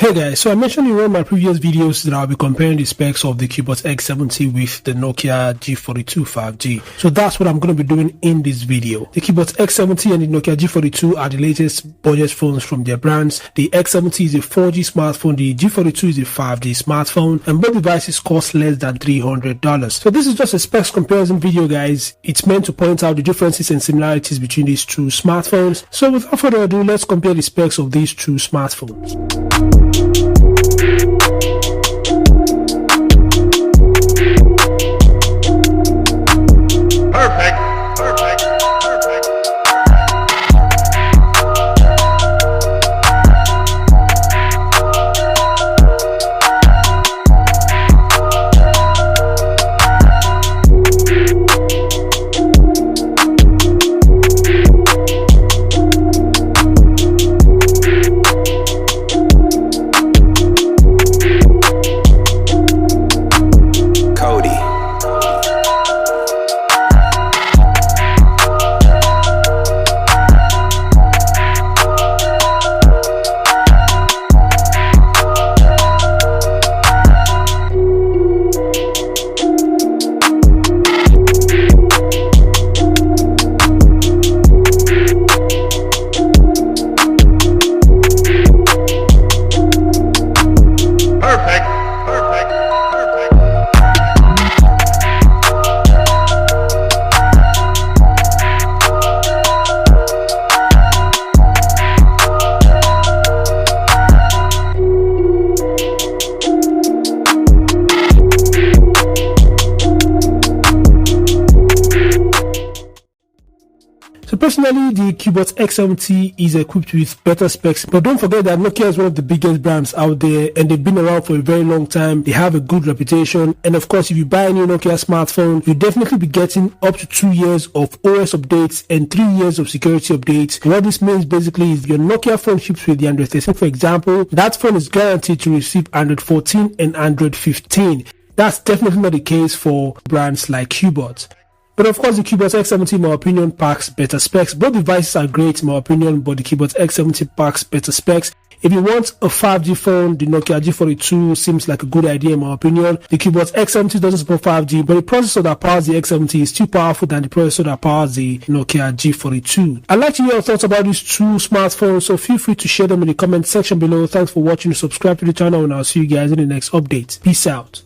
Hey guys, so I mentioned in one of my previous videos that I'll be comparing the specs of the Cubot X70 with the Nokia G42 5G. So that's what I'm going to be doing in this video. The Cubot X70 and the Nokia G42 are the latest budget phones from their brands. The X70 is a 4G smartphone, the G42 is a 5G smartphone, and both devices cost less than $300. So this is just a specs comparison video, guys. It's meant to point out the differences and similarities between these two smartphones. So without further ado, let's compare the specs of these two smartphones. So personally, the Cubot X70 is equipped with better specs, but don't forget that Nokia is one of the biggest brands out there and they've been around for a very long time. They have a good reputation, and of course, if you buy a new Nokia smartphone, you'll definitely be getting up to 2 years of OS updates and 3 years of security updates. What this means basically is your Nokia phone ships with the Android 13, for example, that phone is guaranteed to receive Android 14 and Android 15. That's definitely not the case for brands like Cubot. But of course, the Cubot X70, in my opinion, packs better specs. Both devices are great, in my opinion, but the Cubot X70 packs better specs. If you want a 5G phone, the Nokia G42 seems like a good idea, in my opinion. The Cubot X70 doesn't support 5G, but the processor that powers the X70 is still powerful than the processor that powers the Nokia G42. I'd like to hear your thoughts about these two smartphones, so feel free to share them in the comment section below. Thanks for watching. Subscribe to the channel, and I'll see you guys in the next update. Peace out.